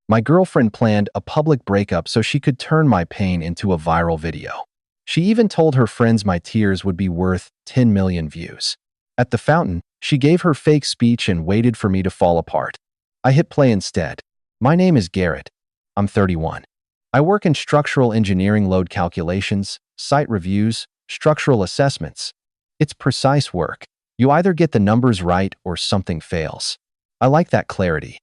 My girlfriend planned a public breakup so she could turn my pain into a viral video. She even told her friends my tears would be worth 10 million views. At the fountain, she gave her fake speech and waited for me to fall apart. I hit play instead. My name is Garrett. I'm 31. I work in structural engineering, load calculations, site reviews, structural assessments. It's precise work. You either get the numbers right or something fails. I like that clarity.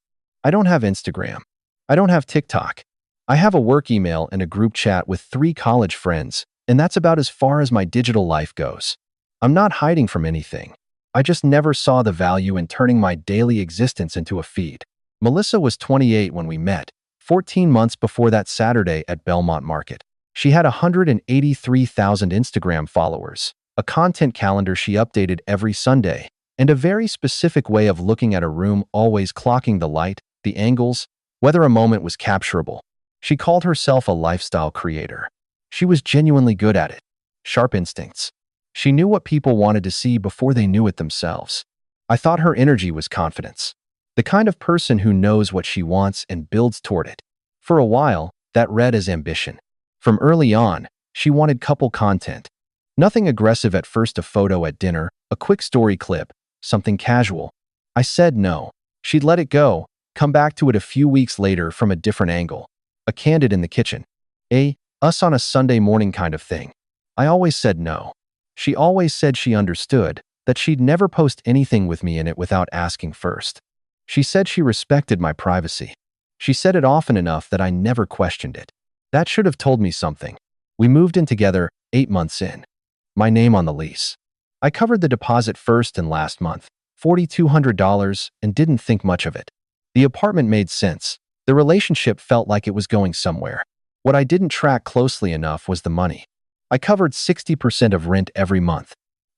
I don't have Instagram. I don't have TikTok. I have a work email and a group chat with 3 college friends, and that's about as far as my digital life goes. I'm not hiding from anything. I just never saw the value in turning my daily existence into a feed. Melissa was 28 when we met, 14 months before that Saturday at Belmont Market. She had 183,000 Instagram followers, a content calendar she updated every Sunday, and a very specific way of looking at a room, always clocking the light, the angles, whether a moment was capturable. She called herself a lifestyle creator. She was genuinely good at it. Sharp instincts. She knew what people wanted to see before they knew it themselves. I thought her energy was confidence. The kind of person who knows what she wants and builds toward it. For a while, that read as ambition. From early on, she wanted couple content. Nothing aggressive at first, a photo at dinner, a quick story clip, something casual. I said no. She'd let it go, come back to it a few weeks later from a different angle. A candid in the kitchen. Us on a Sunday morning kind of thing. I always said no. She always said she understood, that she'd never post anything with me in it without asking first. She said she respected my privacy. She said it often enough that I never questioned it. That should have told me something. We moved in together 8 months in. My name on the lease. I covered the deposit first and last month, $4,200, and didn't think much of it. The apartment made sense. The relationship felt like it was going somewhere. What I didn't track closely enough was the money. I covered 60% of rent every month.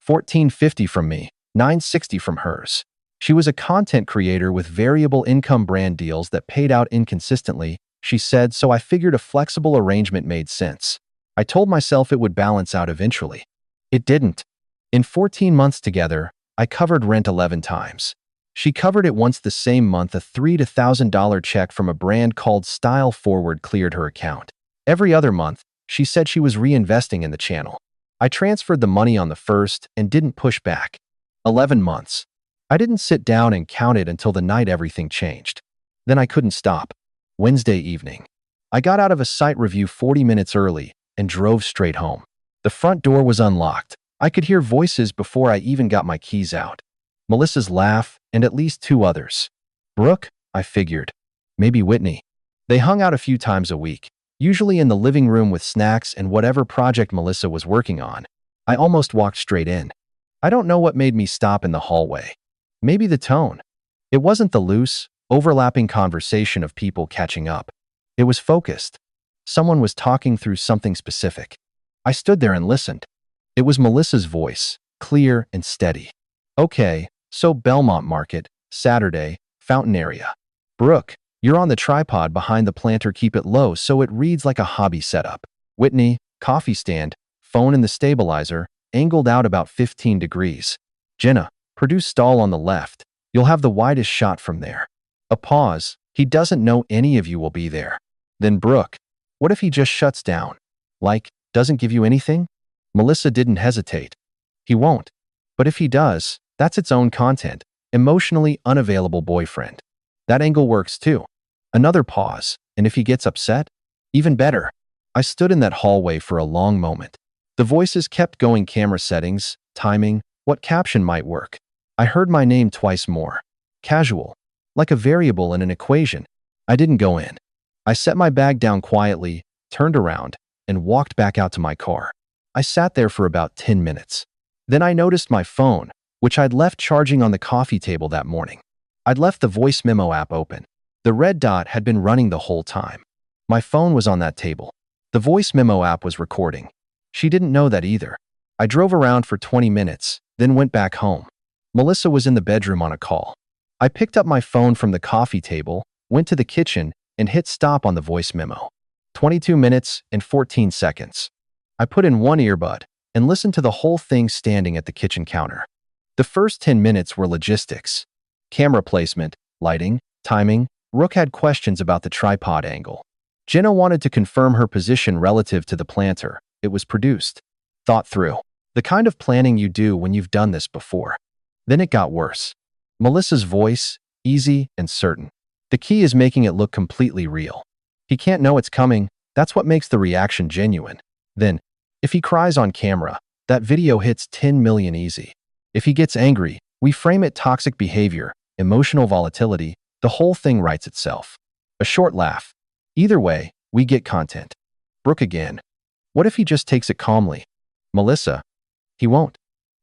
$1,450 from me, $960 from hers. She was a content creator with variable income brand deals that paid out inconsistently, she said, so I figured a flexible arrangement made sense. I told myself it would balance out eventually. It didn't. In 14 months together, I covered rent 11 times. She covered it once the same month. A $3,000 to $1,000 check from a brand called Style Forward cleared her account. Every other month, she said she was reinvesting in the channel. I transferred the money on the first and didn't push back. 11 months. I didn't sit down and count it until the night everything changed. Then I couldn't stop. Wednesday evening. I got out of a site review 40 minutes early and drove straight home. The front door was unlocked. I could hear voices before I even got my keys out. Melissa's laugh and at least 2 others. Brooke, I figured. Maybe Whitney. They hung out a few times a week, usually in the living room with snacks and whatever project Melissa was working on. I almost walked straight in. I don't know what made me stop in the hallway. Maybe the tone. It wasn't the loose, overlapping conversation of people catching up. It was focused. Someone was talking through something specific. I stood there and listened. It was Melissa's voice, clear and steady. Okay, so Belmont Market, Saturday, fountain area. Brooke, you're on the tripod behind the planter, keep it low so it reads like a hobby setup. Whitney, coffee stand, phone in the stabilizer, angled out about 15 degrees. Jenna, produce stall on the left. You'll have the widest shot from there. A pause. He doesn't know any of you will be there. Then Brooke, what if he just shuts down? Like, doesn't give you anything? Melissa didn't hesitate. He won't. But if he does, that's its own content. Emotionally unavailable boyfriend. That angle works too. Another pause. And if he gets upset? Even better. I stood in that hallway for a long moment. The voices kept going, camera settings, timing, what caption might work. I heard my name twice more. Casual. Like a variable in an equation. I didn't go in. I set my bag down quietly, turned around, and walked back out to my car. I sat there for about 10 minutes. Then I noticed my phone, which I'd left charging on the coffee table that morning. I'd left the voice memo app open. The red dot had been running the whole time. My phone was on that table. The voice memo app was recording. She didn't know that either. I drove around for 20 minutes, then went back home. Melissa was in the bedroom on a call. I picked up my phone from the coffee table, went to the kitchen, and hit stop on the voice memo. 22 minutes and 14 seconds. I put in one earbud and listened to the whole thing standing at the kitchen counter. The first 10 minutes were logistics. Camera placement, lighting, timing, Rook had questions about the tripod angle. Jenna wanted to confirm her position relative to the planter. It was produced. Thought through. The kind of planning you do when you've done this before. Then it got worse. Melissa's voice, easy and certain. The key is making it look completely real. He can't know it's coming. That's what makes the reaction genuine. Then, if he cries on camera, that video hits 10 million easy. If he gets angry, we frame it toxic behavior, emotional volatility, the whole thing writes itself. A short laugh. Either way, we get content. Brooke again. What if he just takes it calmly? Melissa. He won't.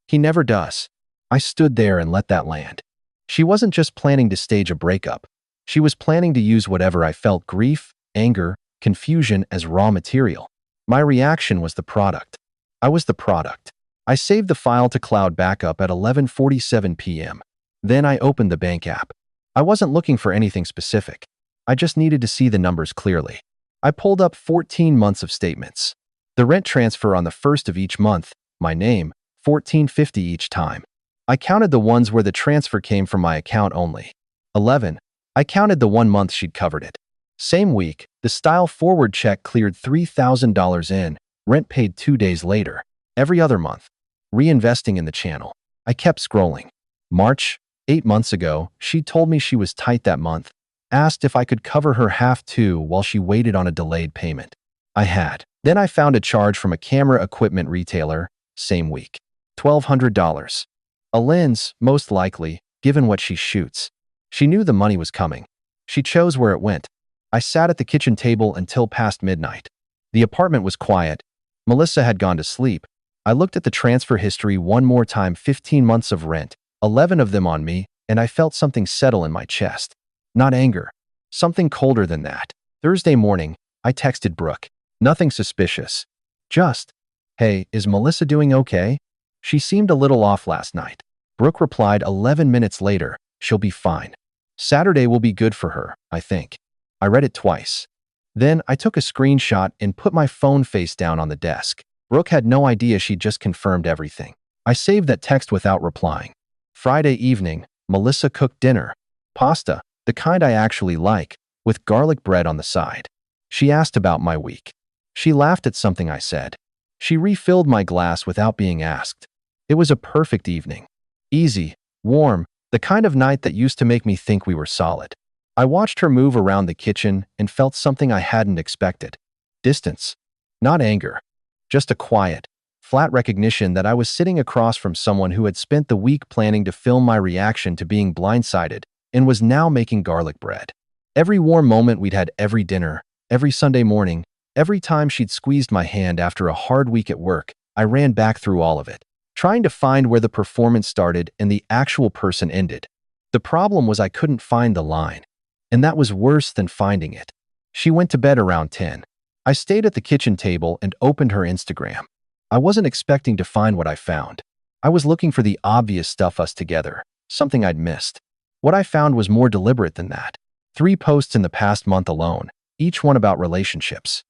He never does. I stood there and let that land. She wasn't just planning to stage a breakup. She was planning to use whatever I felt, grief, anger, confusion, as raw material. My reaction was the product. I was the product. I saved the file to cloud backup at 11:47 p.m. Then I opened the bank app. I wasn't looking for anything specific. I just needed to see the numbers clearly. I pulled up 14 months of statements. The rent transfer on the first of each month, my name, $14.50 each time. I counted the ones where the transfer came from my account only. 11. I counted the 1 month she'd covered it. Same week, the style forward check cleared $3,000 in, rent paid 2 days later. Every other month. Reinvesting in the channel. I kept scrolling. March, 8 months ago, she told me she was tight that month. Asked if I could cover her half too while she waited on a delayed payment. I had. Then I found a charge from a camera equipment retailer, same week. $1,200. A lens, most likely, given what she shoots. She knew the money was coming. She chose where it went. I sat at the kitchen table until past midnight. The apartment was quiet. Melissa had gone to sleep. I looked at the transfer history one more time. 15 months of rent, 11 of them on me, and I felt something settle in my chest. Not anger. Something colder than that. Thursday morning, I texted Brooke. Nothing suspicious. Just, hey, is Melissa doing okay? She seemed a little off last night. Brooke replied 11 minutes later, she'll be fine. Saturday will be good for her, I think. I read it twice. Then I took a screenshot and put my phone face down on the desk. Brooke had no idea she'd just confirmed everything. I saved that text without replying. Friday evening, Melissa cooked dinner. Pasta, the kind I actually like, with garlic bread on the side. She asked about my week. She laughed at something I said. She refilled my glass without being asked. It was a perfect evening. Easy, warm, the kind of night that used to make me think we were solid. I watched her move around the kitchen and felt something I hadn't expected. Distance. Not anger. Just a quiet, flat recognition that I was sitting across from someone who had spent the week planning to film my reaction to being blindsided and was now making garlic bread. Every warm moment we'd had, every dinner, every Sunday morning, every time she'd squeezed my hand after a hard week at work, I ran back through all of it, trying to find where the performance started and the actual person ended. The problem was I couldn't find the line. And that was worse than finding it. She went to bed around 10. I stayed at the kitchen table and opened her Instagram. I wasn't expecting to find what I found. I was looking for the obvious stuff, us together, something I'd missed. What I found was more deliberate than that. 3 posts in the past month alone, each one about relationships.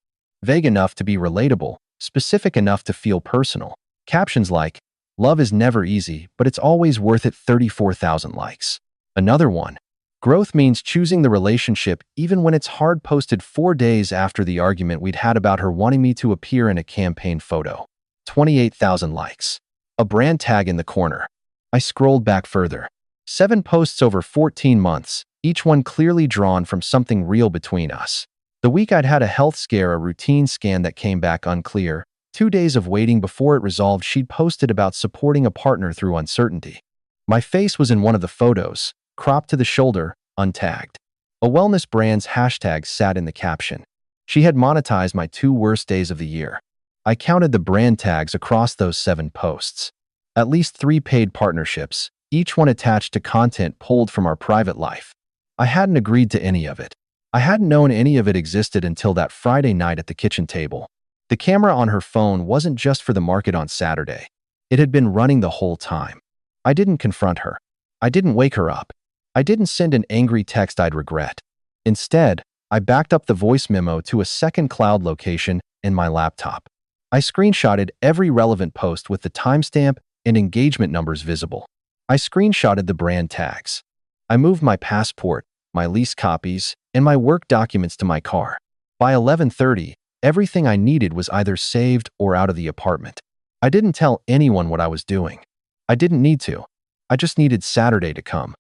Vague enough to be relatable, specific enough to feel personal. Captions like, "Love is never easy, but it's always worth it." 34,000 likes. Another one. "Growth means choosing the relationship even when it's hard." Posted 4 days after the argument we'd had about her wanting me to appear in a campaign photo. 28,000 likes. A brand tag in the corner. I scrolled back further. 7 posts over 14 months, each one clearly drawn from something real between us. The week I'd had a health scare, a routine scan that came back unclear. 2 days of waiting before it resolved. She'd posted about supporting a partner through uncertainty. My face was in one of the photos, cropped to the shoulder, untagged. A wellness brand's hashtag sat in the caption. She had monetized my 2 worst days of the year. I counted the brand tags across those 7 posts. At least 3 paid partnerships, each one attached to content pulled from our private life. I hadn't agreed to any of it. I hadn't known any of it existed until that Friday night at the kitchen table. The camera on her phone wasn't just for the market on Saturday. It had been running the whole time. I didn't confront her. I didn't wake her up. I didn't send an angry text I'd regret. Instead, I backed up the voice memo to a second cloud location in my laptop. I screenshotted every relevant post with the timestamp and engagement numbers visible. I screenshotted the brand tags. I moved my passport, my lease copies, and my work documents to my car. By 11:30, everything I needed was either saved or out of the apartment. I didn't tell anyone what I was doing. I didn't need to. I just needed Saturday to come.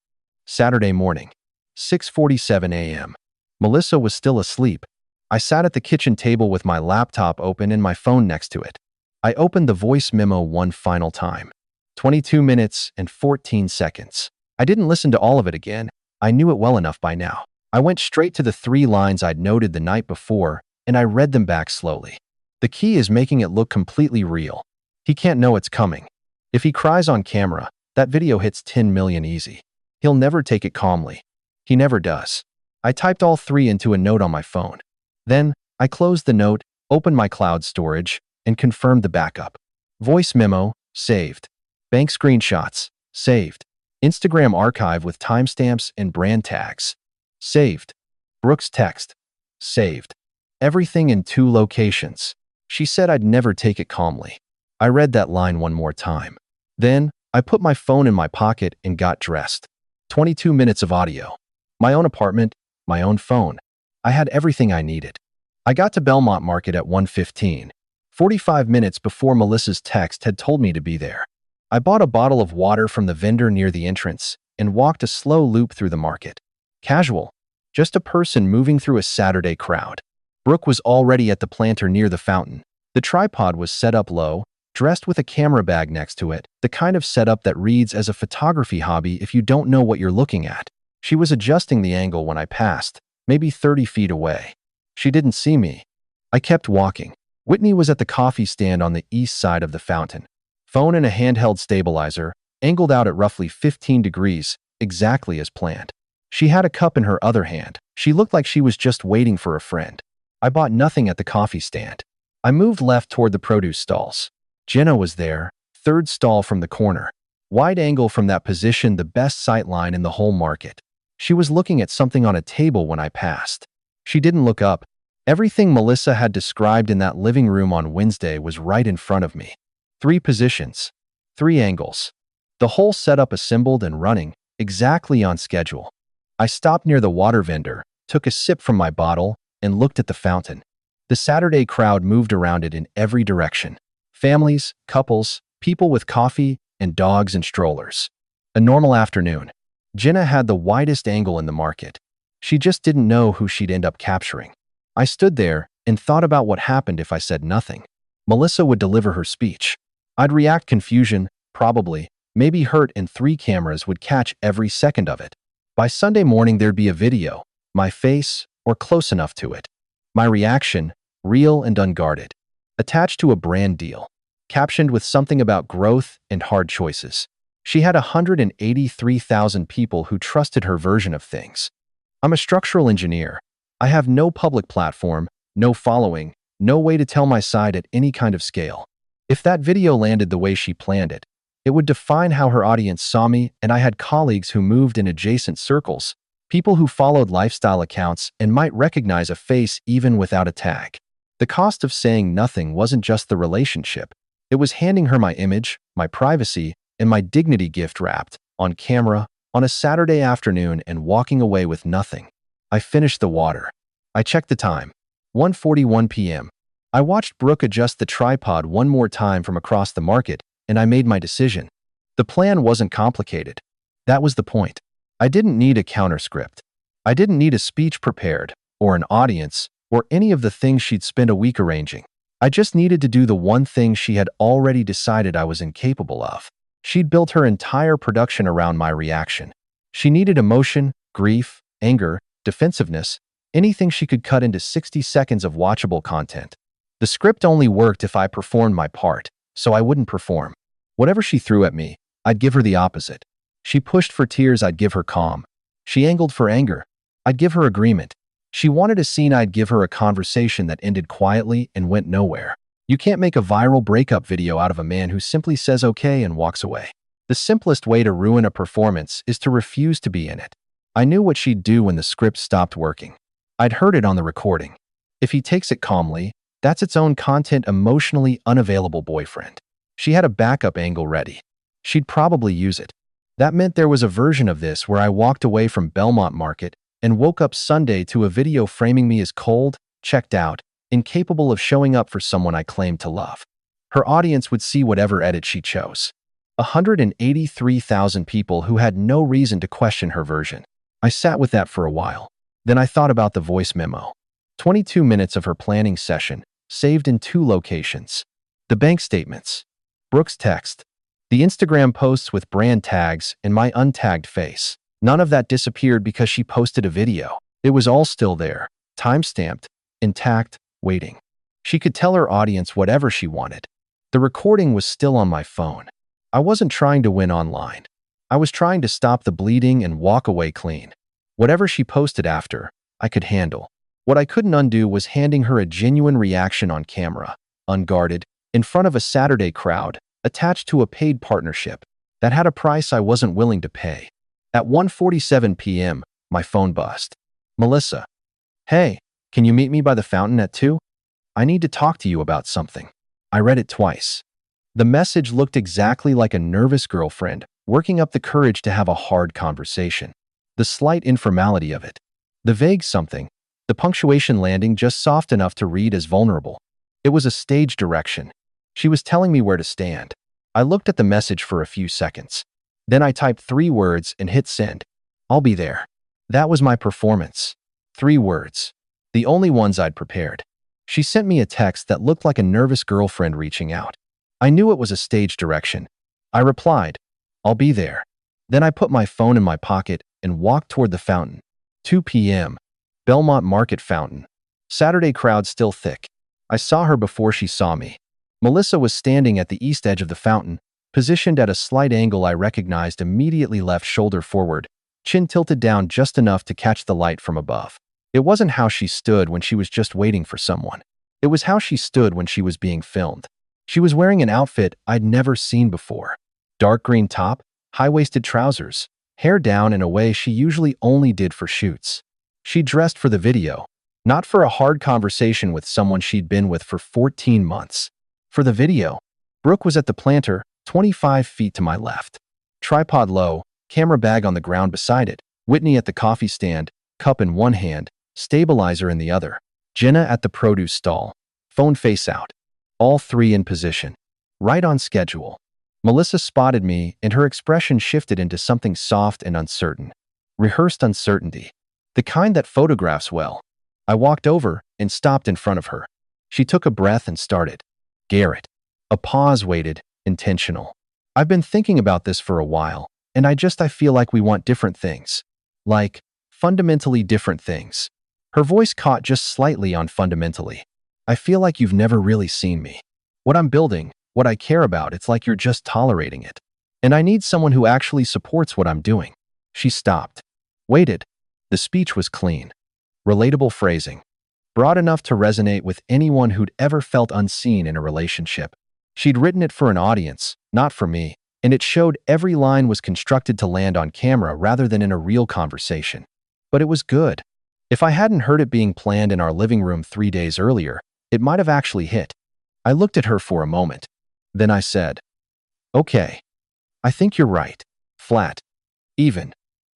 Saturday morning, 6:47 a.m. Melissa was still asleep. I sat at the kitchen table with my laptop open and my phone next to it. I opened the voice memo one final time. 22 minutes and 14 seconds. I didn't listen to all of it again. I knew it well enough by now. I went straight to the 3 lines I'd noted the night before, and I read them back slowly. The key is making it look completely real. He can't know it's coming. If he cries on camera, that video hits 10 million easy. He'll never take it calmly. He never does. I typed all 3 into a note on my phone. Then, I closed the note, opened my cloud storage, and confirmed the backup. Voice memo, saved. Bank screenshots, saved. Instagram archive with timestamps and brand tags, saved. Brooke's text, saved. Everything in 2 locations. She said I'd never take it calmly. I read that line one more time. Then, I put my phone in my pocket and got dressed. 22 minutes of audio. My own apartment, my own phone. I had everything I needed. I got to Belmont Market at 1:15, 45 minutes before Melissa's text had told me to be there. I bought a bottle of water from the vendor near the entrance and walked a slow loop through the market. Casual. Just a person moving through a Saturday crowd. Brooke was already at the planter near the fountain. The tripod was set up low, dressed with a camera bag next to it, the kind of setup that reads as a photography hobby if you don't know what you're looking at. She was adjusting the angle when I passed, maybe 30 feet away. She didn't see me. I kept walking. Whitney was at the coffee stand on the east side of the fountain. Phone and a handheld stabilizer, angled out at roughly 15 degrees, exactly as planned. She had a cup in her other hand. She looked like she was just waiting for a friend. I bought nothing at the coffee stand. I moved left toward the produce stalls. Jenna was there, 3rd stall from the corner. Wide angle from that position, the best sight line in the whole market. She was looking at something on a table when I passed. She didn't look up. Everything Melissa had described in that living room on Wednesday was right in front of me. 3 positions, 3 angles. The whole setup assembled and running, exactly on schedule. I stopped near the water vendor, took a sip from my bottle, and looked at the fountain. The Saturday crowd moved around it in every direction. Families, couples, people with coffee, and dogs and strollers. A normal afternoon. Jenna had the widest angle in the market. She just didn't know who she'd end up capturing. I stood there and thought about what happened if I said nothing. Melissa would deliver her speech. I'd react confusion, probably, maybe hurt, and 3 cameras would catch every second of it. By Sunday morning there'd be a video, my face, or close enough to it. My reaction, real and unguarded. Attached to a brand deal. Captioned with something about growth and hard choices. She had 183,000 people who trusted her version of things. I'm a structural engineer. I have no public platform, no following, no way to tell my side at any kind of scale. If that video landed the way she planned it, it would define how her audience saw me, and I had colleagues who moved in adjacent circles, people who followed lifestyle accounts and might recognize a face even without a tag. The cost of saying nothing wasn't just the relationship. It was handing her my image, my privacy, and my dignity gift wrapped, on camera, on a Saturday afternoon, and walking away with nothing. I finished the water. I checked the time. 1:41 p.m. I watched Brooke adjust the tripod one more time from across the market, and I made my decision. The plan wasn't complicated. That was the point. I didn't need a counterscript. I didn't need a speech prepared, or an audience, or any of the things she'd spent a week arranging. I just needed to do the one thing she had already decided I was incapable of. She'd built her entire production around my reaction. She needed emotion, grief, anger, defensiveness, anything she could cut into 60 seconds of watchable content. The script only worked if I performed my part, so I wouldn't perform. Whatever she threw at me, I'd give her the opposite. She pushed for tears, I'd give her calm. She angled for anger, I'd give her agreement. She wanted a scene, I'd give her a conversation that ended quietly and went nowhere. You can't make a viral breakup video out of a man who simply says okay and walks away. The simplest way to ruin a performance is to refuse to be in it. I knew what she'd do when the script stopped working. I'd heard it on the recording. If he takes it calmly, that's its own content, emotionally unavailable boyfriend. She had a backup angle ready. She'd probably use it. That meant there was a version of this where I walked away from Belmont Market, and woke up Sunday to a video framing me as cold, checked out, incapable of showing up for someone I claimed to love. Her audience would see whatever edit she chose. 183,000 people who had no reason to question her version. I sat with that for a while. Then I thought about the voice memo. 22 minutes of her planning session, saved in 2 locations. The bank statements. Brooke's text. The Instagram posts with brand tags and my untagged face. None of that disappeared because she posted a video. It was all still there, time-stamped, intact, waiting. She could tell her audience whatever she wanted. The recording was still on my phone. I wasn't trying to win online. I was trying to stop the bleeding and walk away clean. Whatever she posted after, I could handle. What I couldn't undo was handing her a genuine reaction on camera, unguarded, in front of a Saturday crowd, attached to a paid partnership that had a price I wasn't willing to pay. At 1:47 p.m., my phone buzzed. Melissa. Hey, can you meet me by the fountain at 2? I need to talk to you about something. I read it twice. The message looked exactly like a nervous girlfriend working up the courage to have a hard conversation. The slight informality of it. The vague something. The punctuation landing just soft enough to read as vulnerable. It was a stage direction. She was telling me where to stand. I looked at the message for a few seconds. Then I typed 3 words and hit send. I'll be there. That was my performance. 3 words. The only ones I'd prepared. She sent me a text that looked like a nervous girlfriend reaching out. I knew it was a stage direction. I replied, I'll be there. Then I put my phone in my pocket and walked toward the fountain. 2 p.m. Belmont Market Fountain. Saturday crowd still thick. I saw her before she saw me. Melissa was standing at the east edge of the fountain, positioned at a slight angle I recognized immediately, left shoulder forward, chin tilted down just enough to catch the light from above. It wasn't how she stood when she was just waiting for someone. It was how she stood when she was being filmed. She was wearing an outfit I'd never seen before. Dark green top, high-waisted trousers, hair down in a way she usually only did for shoots. She dressed for the video, not for a hard conversation with someone she'd been with for 14 months. For the video, Brooke was at the planter, 25 feet to my left. Tripod low, camera bag on the ground beside it. Whitney at the coffee stand, cup in one hand, stabilizer in the other. Jenna at the produce stall, phone face out. All 3 in position. Right on schedule. Melissa spotted me and her expression shifted into something soft and uncertain. Rehearsed uncertainty. The kind that photographs well. I walked over and stopped in front of her. She took a breath and started. Garrett. A pause waited, intentional. I've been thinking about this for a while, and I feel like we want different things. Like, fundamentally different things. Her voice caught just slightly on fundamentally. I feel like you've never really seen me. What I'm building, what I care about, it's like you're just tolerating it. And I need someone who actually supports what I'm doing. She stopped. Waited. The speech was clean. Relatable phrasing. Broad enough to resonate with anyone who'd ever felt unseen in a relationship. She'd written it for an audience, not for me, and it showed every line was constructed to land on camera rather than in a real conversation. But it was good. If I hadn't heard it being planned in our living room 3 days earlier, it might have actually hit. I looked at her for a moment. Then I said, okay. I think you're right. Flat. Even.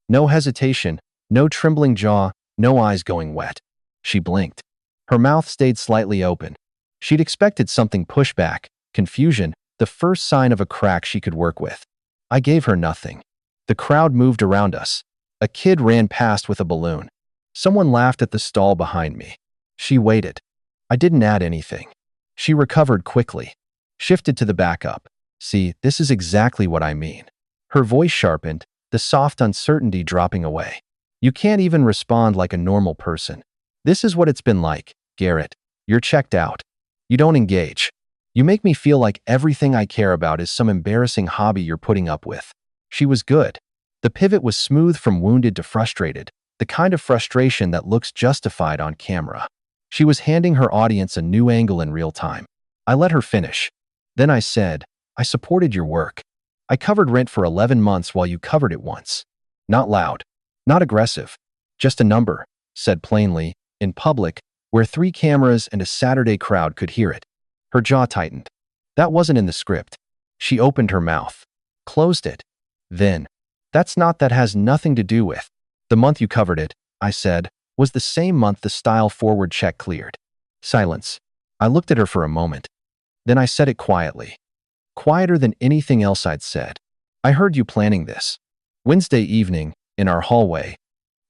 No hesitation, no trembling jaw, no eyes going wet. She blinked. Her mouth stayed slightly open. She'd expected something pushback, confusion, the first sign of a crack she could work with. I gave her nothing. The crowd moved around us. A kid ran past with a balloon. Someone laughed at the stall behind me. She waited. I didn't add anything. She recovered quickly. Shifted to the backup. See, this is exactly what I mean. Her voice sharpened, the soft uncertainty dropping away. You can't even respond like a normal person. This is what it's been like, Garrett. You're checked out. You don't engage. You make me feel like everything I care about is some embarrassing hobby you're putting up with. She was good. The pivot was smooth from wounded to frustrated, the kind of frustration that looks justified on camera. She was handing her audience a new angle in real time. I let her finish. Then I said, I supported your work. I covered rent for 11 months while you covered it once. Not loud. Not aggressive. Just a number, said plainly, in public, where 3 cameras and a Saturday crowd could hear it. Her jaw tightened. That wasn't in the script. She opened her mouth. Closed it. Then. That has nothing to do with the month you covered it, I said, was the same month the style forward check cleared. Silence. I looked at her for a moment. Then I said it quietly. Quieter than anything else I'd said. I heard you planning this. Wednesday evening, in our hallway.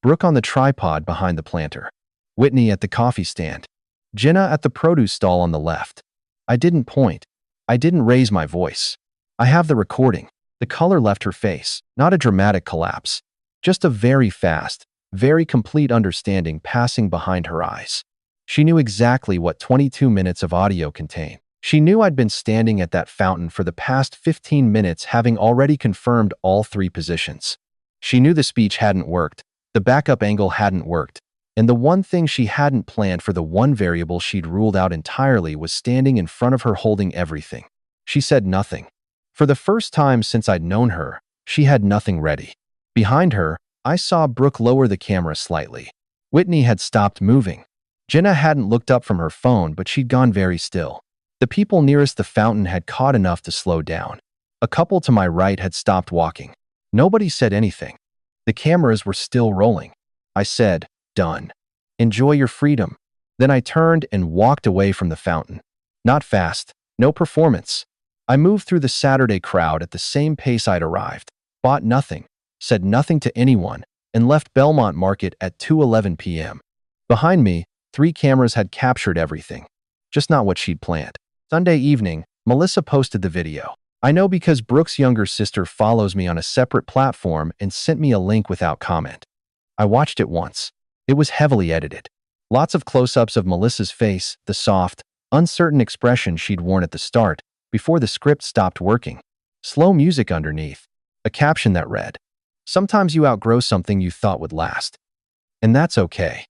Brooke on the tripod behind the planter. Whitney at the coffee stand. Jenna at the produce stall on the left. I didn't point. I didn't raise my voice. I have the recording. The color left her face, not a dramatic collapse. Just a very fast, very complete understanding passing behind her eyes. She knew exactly what 22 minutes of audio contained. She knew I'd been standing at that fountain for the past 15 minutes, having already confirmed all 3 positions. She knew the speech hadn't worked, the backup angle hadn't worked, and the one thing she hadn't planned for, the one variable she'd ruled out entirely, was standing in front of her holding everything. She said nothing. For the first time since I'd known her, she had nothing ready. Behind her, I saw Brooke lower the camera slightly. Whitney had stopped moving. Jenna hadn't looked up from her phone, but she'd gone very still. The people nearest the fountain had caught enough to slow down. A couple to my right had stopped walking. Nobody said anything. The cameras were still rolling. I said, "Done. Enjoy your freedom." Then I turned and walked away from the fountain. Not fast, no performance. I moved through the Saturday crowd at the same pace I'd arrived, bought nothing, said nothing to anyone, and left Belmont Market at 2:11 p.m. Behind me, 3 cameras had captured everything. Just not what she'd planned. Sunday evening, Melissa posted the video. I know because Brooke's younger sister follows me on a separate platform and sent me a link without comment. I watched it once. It was heavily edited. Lots of close-ups of Melissa's face, the soft, uncertain expression she'd worn at the start, before the script stopped working. Slow music underneath. A caption that read, "Sometimes you outgrow something you thought would last." And that's okay.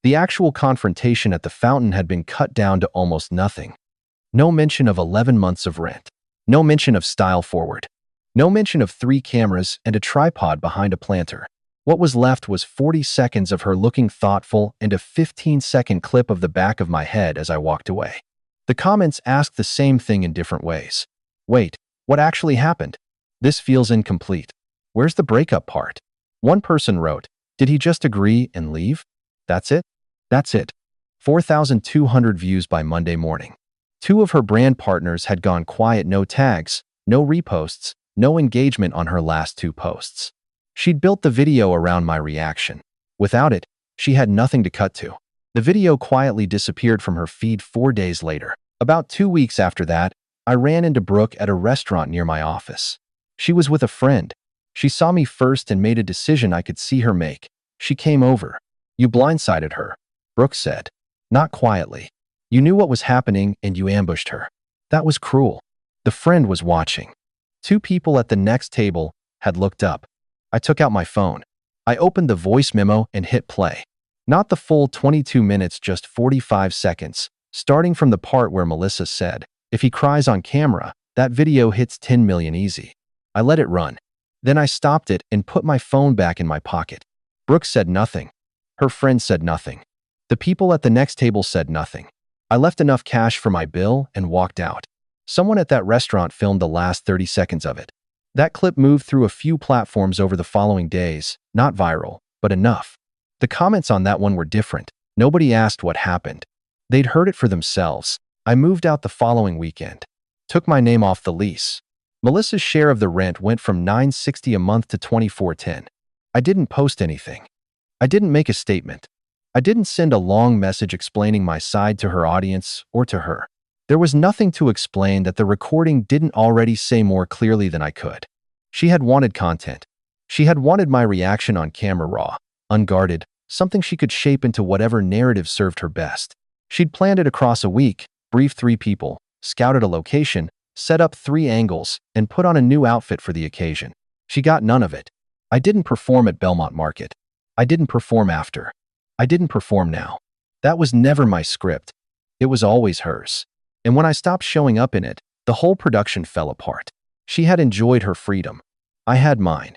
The actual confrontation at the fountain had been cut down to almost nothing. No mention of 11 months of rent. No mention of style forward. No mention of 3 cameras and a tripod behind a planter. What was left was 40 seconds of her looking thoughtful and a 15-second clip of the back of my head as I walked away. The comments asked the same thing in different ways. Wait, what actually happened? This feels incomplete. Where's the breakup part? One person wrote, "Did he just agree and leave? That's it?" That's it. 4,200 views by Monday morning. 2 of her brand partners had gone quiet, no tags, no reposts, no engagement on her last 2 posts. She'd built the video around my reaction. Without it, she had nothing to cut to. The video quietly disappeared from her feed 4 days later. About 2 weeks after that, I ran into Brooke at a restaurant near my office. She was with a friend. She saw me first and made a decision I could see her make. She came over. "You blindsided her," Brooke said. Not quietly. "You knew what was happening and you ambushed her. That was cruel." The friend was watching. 2 people at the next table had looked up. I took out my phone. I opened the voice memo and hit play. Not the full 22 minutes, just 45 seconds, starting from the part where Melissa said, "If he cries on camera, that video hits 10 million easy." I let it run. Then I stopped it and put my phone back in my pocket. Brooke said nothing. Her friend said nothing. The people at the next table said nothing. I left enough cash for my bill and walked out. Someone at that restaurant filmed the last 30 seconds of it. That clip moved through a few platforms over the following days, not viral, but enough. The comments on that one were different. Nobody asked what happened. They'd heard it for themselves. I moved out the following weekend. Took my name off the lease. Melissa's share of the rent went from $960 a month to $2410. I didn't post anything. I didn't make a statement. I didn't send a long message explaining my side to her audience or to her. There was nothing to explain that the recording didn't already say more clearly than I could. She had wanted content. She had wanted my reaction on camera, raw, unguarded, something she could shape into whatever narrative served her best. She'd planned it across a week, briefed 3 people, scouted a location, set up 3 angles, and put on a new outfit for the occasion. She got none of it. I didn't perform at Belmont Market. I didn't perform after. I didn't perform now. That was never my script. It was always hers. And when I stopped showing up in it, the whole production fell apart. She had enjoyed her freedom. I had mine.